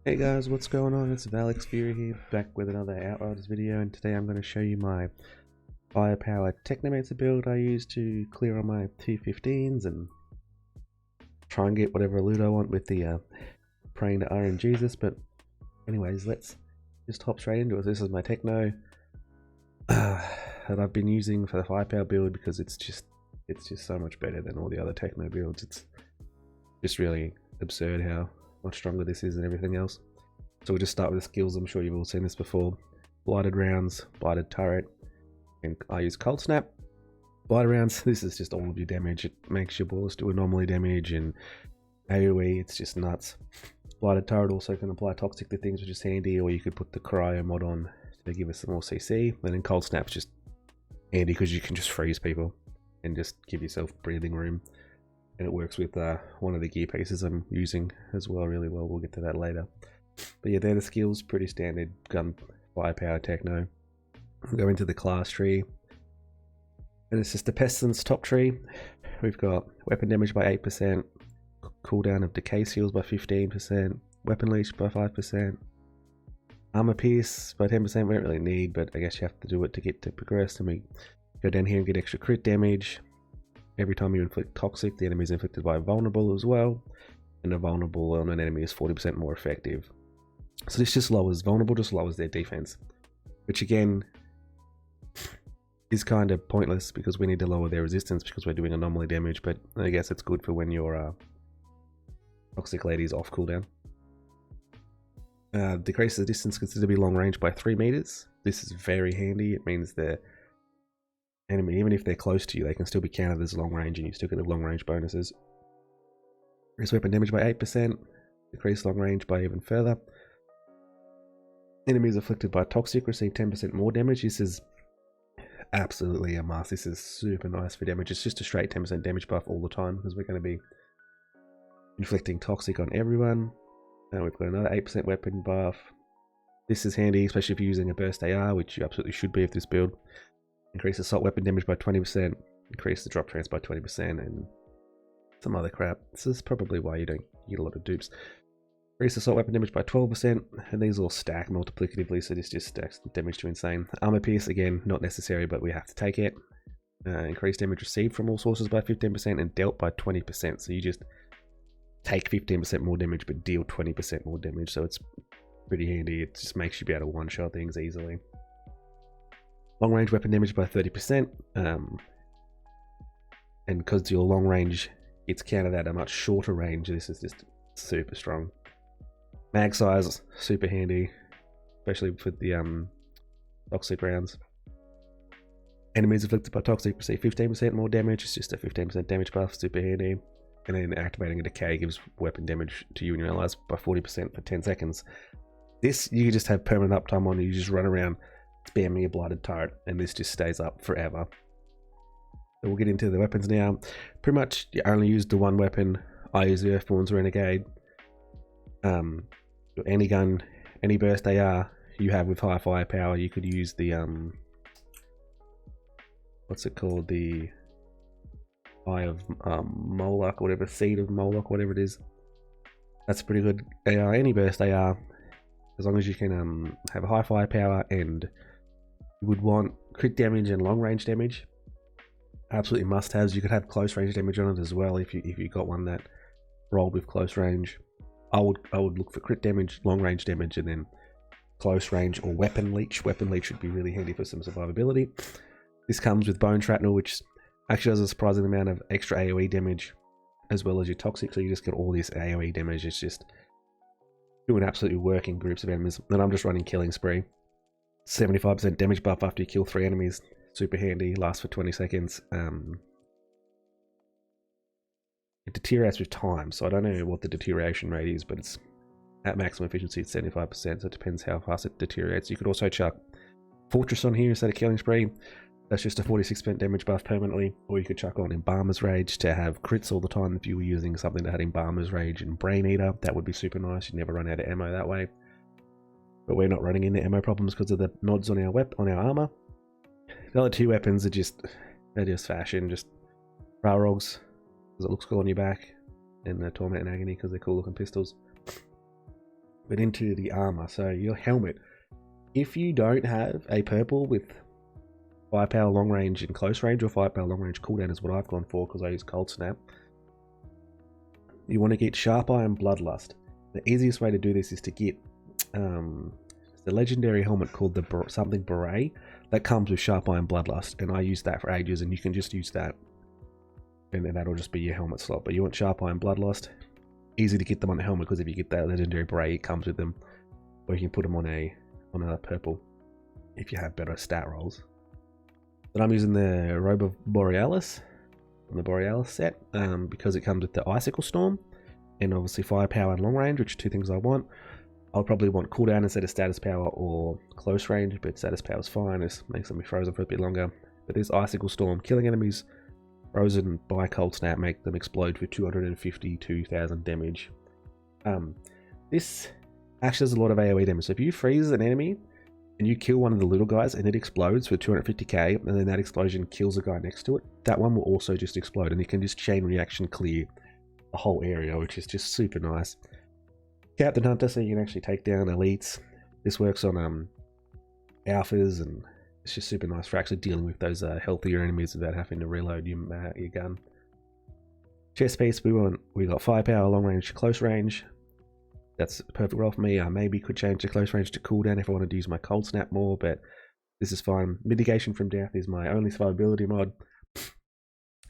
Hey guys, what's going on? It's Valix Fury here, back with another Outriders video, and today I'm going to show you my Firepower technomancer build I use to clear on my 215s and try and get whatever loot I want with the praying to RN Jesus. But anyways, let's just hop straight into it. This is my techno that I've been using for the Firepower build because it's just so much better than all the other techno builds. It's just really absurd how much stronger this is than everything else. So we'll just start with the skills. I'm sure you've all seen this before. Blighted rounds, blighted turret, and I use cold snap. Blighted rounds, this is just all of your damage. It makes your balls do anomaly damage and AoE, it's just nuts. Blighted turret also can apply toxic to things, which is handy, or you could put the cryo mod on to give us some more CC. And then cold snap's just handy because you can just freeze people and just give yourself breathing room. And it works with one of the gear pieces I'm using as well really well. We'll get to that later. But yeah, they're the skills, pretty standard gun firepower techno. We'll go into the class tree. And it's just a pestilence top tree. We've got weapon damage by 8%, cooldown of decay seals by 15%, weapon leech by 5%, armor pierce by 10%. We don't really need, but I guess you have to do it to get to progress. And we go down here and get extra crit damage. Every time you inflict toxic, the enemy is inflicted by a vulnerable as well, and a vulnerable on an enemy is 40% more effective. So this just lowers vulnerable, just lowers their defense, which again is kind of pointless because we need to lower their resistance because we're doing anomaly damage. But I guess it's good for when your toxic lady's off cooldown. Decreases the distance considered to be long range by 3 meters. This is very handy. It means the enemy, even if they're close to you, they can still be counted as long range and you still get the long range bonuses. Increase weapon damage by 8%, decrease long range by even further. Enemies afflicted by toxic receive 10% more damage. This is absolutely a must. This is super nice for damage. It's just a straight 10% damage buff all the time because we're going to be inflicting toxic on everyone. And we've got another 8% weapon buff. This is handy, especially if you're using a burst AR, which you absolutely should be with this build. Increase assault weapon damage by 20%, increase the drop chance by 20%, and some other crap. This is probably why you don't get a lot of dupes. Increase assault weapon damage by 12%, and these all stack multiplicatively, so this just stacks damage to insane. Armor pierce, again, not necessary, but we have to take it. Increase damage received from all sources by 15% and dealt by 20%, so you just take 15% more damage but deal 20% more damage, so it's pretty handy. It just makes you be able to one-shot things easily. Long range weapon damage by 30%, and because your long range gets counted at a much shorter range, this is just super strong. Mag size, super handy, especially for the toxic rounds. Enemies afflicted by toxic receive 15% more damage. It's just a 15% damage buff, super handy. And then activating a decay gives weapon damage to you and your allies by 40% for 10 seconds. This, you just have permanent uptime on. You just run around spamming your blighted turret, and this just stays up forever. So we'll get into the weapons now. Pretty much, you only use the one weapon. I use the Earthborn's Renegade. Any gun, any burst AR you have with high firepower, you could use the what's it called? The Eye of Moloch, or whatever, Seed of Moloch, whatever it is. That's a pretty good AR. Any burst AR, as long as you can have a high firepower, and you would want crit damage and long range damage. Absolutely must-haves. You could have close range damage on it as well if you got one that rolled with close range. I would look for crit damage, long range damage, and then close range or weapon leech. Weapon leech would be really handy for some survivability. This comes with bone shrapnel, which actually has a surprising amount of extra AoE damage as well as your toxic, so you just get all this AoE damage. It's just doing absolutely work in groups of enemies. And I'm just running Killing Spree. 75% damage buff after you kill 3 enemies. Super handy, lasts for 20 seconds. It deteriorates with time, so I don't know what the deterioration rate is, but it's at maximum efficiency it's 75%, so it depends how fast it deteriorates. You could also chuck Fortress on here instead of Killing Spree. That's just a 46% damage buff permanently, or you could chuck on Embalmer's Rage to have crits all the time. If you were using something that had Embalmer's Rage and Brain Eater, that would be super nice. You'd never run out of ammo that way. But we're not running into ammo problems because of the mods on our armor. The other 2 weapons are just fashion, just Balrogs, because it looks cool on your back, and the Torment and Agony because they're cool looking pistols. but into the armor. So your helmet, if you don't have a purple with firepower long range and close range, or firepower long range cooldown is what I've gone for because I use cold snap, you want to get sharp eye and bloodlust. The easiest way to do this is to get the legendary helmet called the something beret that comes with sharp eye and bloodlust, and I used that for ages, and you can just use that and then that'll just be your helmet slot. But you want sharp eye and bloodlust, easy to get them on the helmet because if you get that legendary beret it comes with them, or you can put them on a purple if you have better stat rolls. But I'm using the Robe of Borealis on the Borealis set because it comes with the Icicle Storm and obviously firepower and long range, which are two things I want. I'll probably want cooldown instead of status power or close range, but status power is fine. It makes them be frozen for a bit longer. But this Icicle Storm, killing enemies frozen by cold snap, make them explode for 252,000 damage. This actually does a lot of AoE damage. So if you freeze an enemy and you kill one of the little guys and it explodes for 250k, and then that explosion kills a guy next to it, that one will also just explode, and you can just chain reaction clear the whole area, which is just super nice. Captain Hunter, so you can actually take down elites. This works on alphas, and it's just super nice for actually dealing with those healthier enemies without having to reload your gun. Chest piece, we got firepower, long range, close range. That's a perfect role for me. I maybe could change the close range to cooldown if I wanted to use my cold snap more, but this is fine. Mitigation from death is my only survivability mod.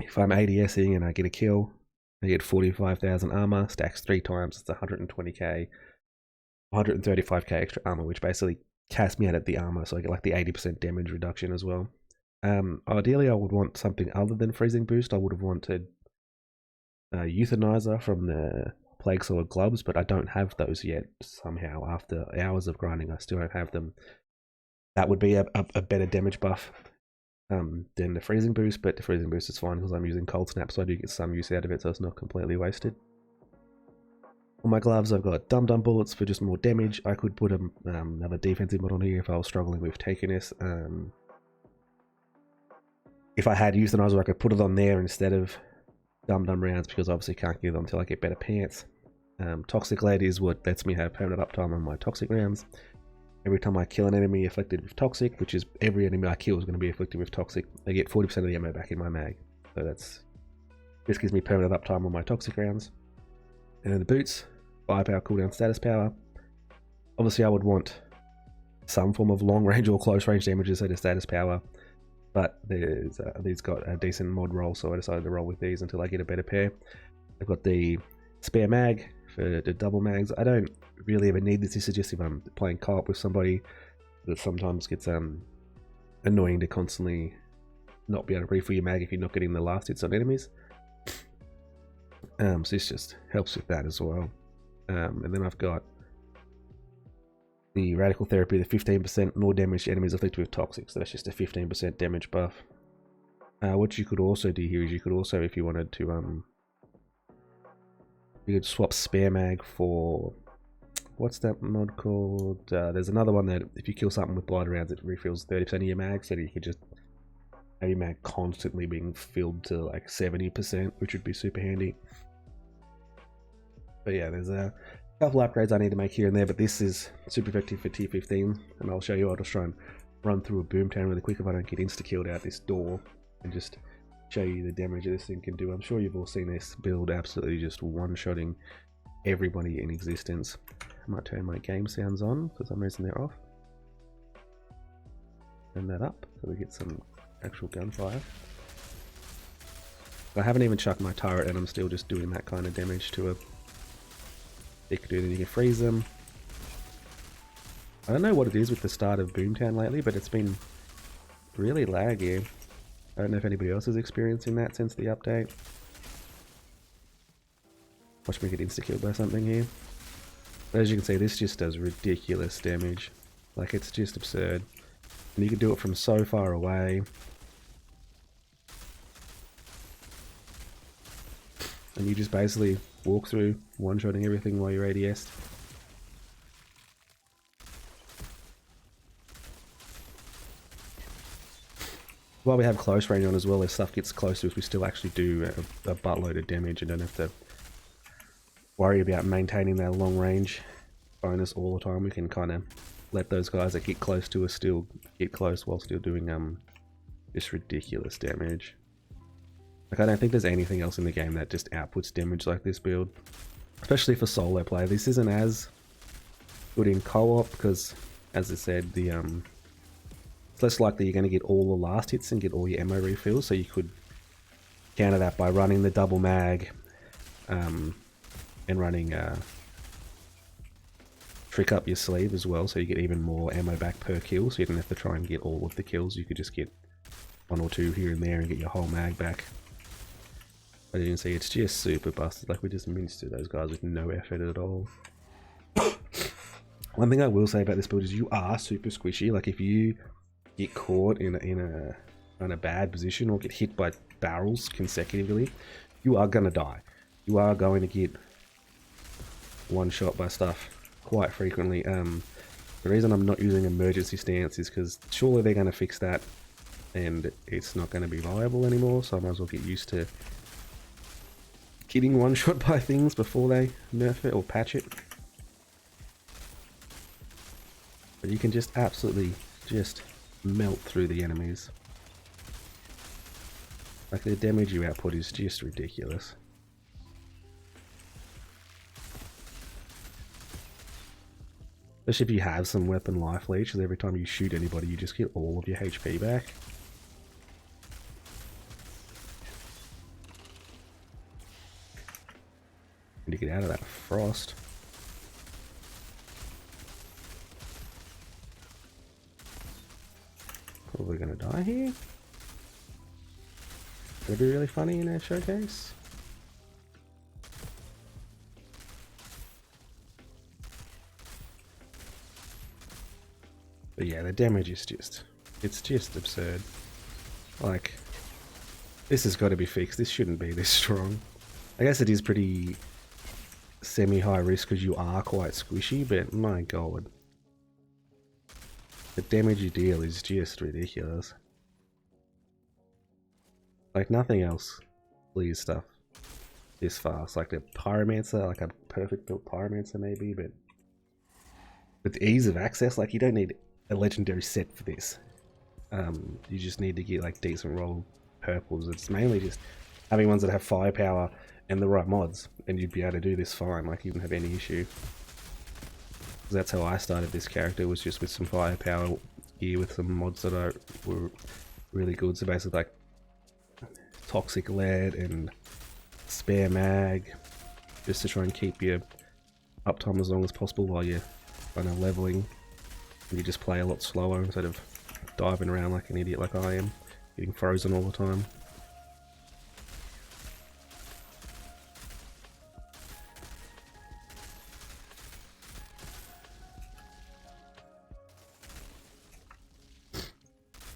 If I'm ADSing and I get a kill, I get 45,000 armor, stacks 3 times, it's 120k, 135k extra armor, which basically casts me out at the armor, so I get like the 80% damage reduction as well. Ideally, I would want something other than freezing boost. I would have wanted Euthanizer from the Plague Sword gloves, but I don't have those yet somehow. After hours of grinding, I still don't have them. That would be a better damage buff than the freezing boost, but the freezing boost is fine because I'm using cold snap, so I do get some use out of it, so it's not completely wasted. On my gloves, I've got dum-dum bullets for just more damage. I could put another defensive mod on here if I was struggling with takiness. If I had Euthanizer, I could put it on there instead of dum-dum rounds, because obviously can't give them until I get better pants. Toxic Lead is what lets me have permanent uptime on my toxic rounds. Every time I kill an enemy afflicted with toxic, which is every enemy I kill is going to be afflicted with toxic, I get 40% of the ammo back in my mag. So this gives me permanent uptime on my toxic rounds. And then the boots, firepower, cooldown, status power. Obviously I would want some form of long range or close range damage instead of status power, but these got a decent mod roll, so I decided to roll with these until I get a better pair. I've got the spare mag for the double mags. I don't really ever need this. This is just if I'm playing co-op with somebody, that sometimes gets annoying to constantly not be able to refill your mag if you're not getting the last hits on enemies. So this just helps with that as well. And then I've got the Radical Therapy, the 15% more damage to enemies afflicted with toxic, so that's just a 15% damage buff. What you could also do here is you could also, if you wanted to, you could swap spare mag for, what's that mod called? There's another one that if you kill something with blight rounds, it refills 30% of your mag, so that you could just have your mag constantly being filled to like 70%, which would be super handy. But yeah, there's a couple upgrades I need to make here and there, but this is super effective for tier 15, and I'll show you. I'll just try and run through a boomtown really quick if I don't get insta-killed out this door, and just show you the damage that this thing can do. I'm sure you've all seen this build absolutely just one-shotting everybody in existence. I might turn my game sounds on, for some reason they're off. Turn that up so we get some actual gunfire. I haven't even chucked my turret and I'm still just doing that kind of damage to a thick dude, and you can freeze them. I don't know what it is with the start of Boomtown lately, but it's been really laggy. I don't know if anybody else is experiencing that since the update. Watch me get insta-killed by something here. But as you can see, this just does ridiculous damage. Like, it's just absurd. And you can do it from so far away. And you just basically walk through, one-shotting everything while you're ADS'd. While we have close range on as well, if stuff gets close to us, we still actually do a buttload of damage and don't have to worry about maintaining that long range bonus all the time. We can kind of let those guys that get close to us still get close while still doing just ridiculous damage. Like, I don't think there's anything else in the game that just outputs damage like this build, especially for solo play. This isn't as good in co-op because, as I said, the it's less likely you're going to get all the last hits and get all your ammo refills, so you could counter that by running the double mag and running trick up your sleeve as well, so you get even more ammo back per kill, so you don't have to try and get all of the kills. You could just get 1 or 2 here and there and get your whole mag back. But you can see it's just super busted. Like, we just minced through those guys with no effort at all. One thing I will say about this build is you are super squishy. Like, if you get caught in a bad position or get hit by barrels consecutively, you are gonna die. You are going to get one shot by stuff quite frequently. The reason I'm not using emergency stance is because surely they're going to fix that and it's not going to be viable anymore, so I might as well get used to getting one shot by things before they nerf it or patch it. But you can just absolutely just melt through the enemies. Like, the damage you output is just ridiculous. Especially if you have some weapon life leech, because every time you shoot anybody you just get all of your HP back. And to get out of that frost. Probably gonna die here. Gonna be really funny in our showcase. But yeah, the damage is just, it's just absurd. Like, this has got to be fixed. This shouldn't be this strong. I guess it is pretty semi-high risk because you are quite squishy, but my god. The damage you deal is just ridiculous. Like, nothing else clears stuff this fast. Like the Pyromancer, like a perfect built Pyromancer maybe, but with the ease of access, like, you don't need a legendary set for this. You just need to get like decent roll purples. It's mainly just having ones that have firepower and the right mods, and you'd be able to do this fine. Like, you wouldn't have any issue. That's how I started this character, was just with some firepower gear with some mods that were really good. So basically, like toxic lead and spare mag, just to try and keep your uptime as long as possible while you're kind of leveling. You just play a lot slower instead of diving around like an idiot like I am, getting frozen all the time.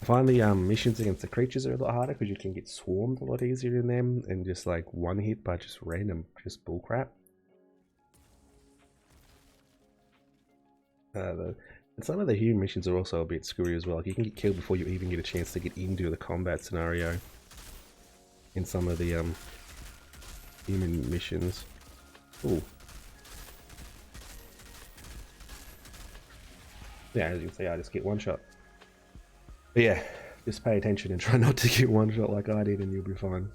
I find the missions against the creatures are a lot harder because you can get swarmed a lot easier in them and just like one hit by just random bullcrap. And some of the human missions are also a bit screwy as well. Like, you can get killed before you even get a chance to get into the combat scenario in some of the human missions. Ooh. Yeah, as you can see, I just get one shot. But yeah, just pay attention and try not to get one shot like I did and you'll be fine.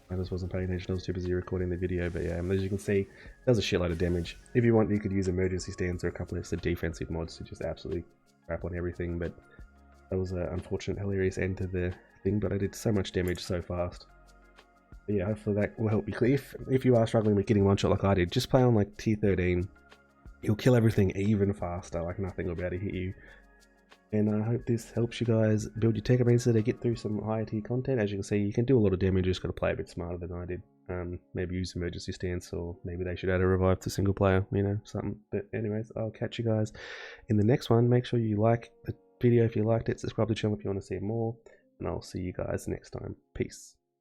I just wasn't paying attention, I was too busy recording the video, but yeah, as you can see, it does a shitload of damage. If you want, you could use emergency stands or a couple of defensive mods to just absolutely crap on everything, but that was an unfortunate, hilarious end to the thing, but I did so much damage so fast. But yeah, hopefully that will help you clear. If you are struggling with getting one shot like I did, just play on like tier 13. You'll kill everything even faster, like nothing will be able to hit you. And I hope this helps you guys build your technomancer to get through some higher tier content. As you can see, you can do a lot of damage, you just got to play a bit smarter than I did. Maybe use emergency stance, or maybe they should add a revive to single player, you know, something. But anyways, I'll catch you guys in the next one. Make sure you like the video if you liked it, subscribe to the channel if you want to see more, and I'll see you guys next time. Peace.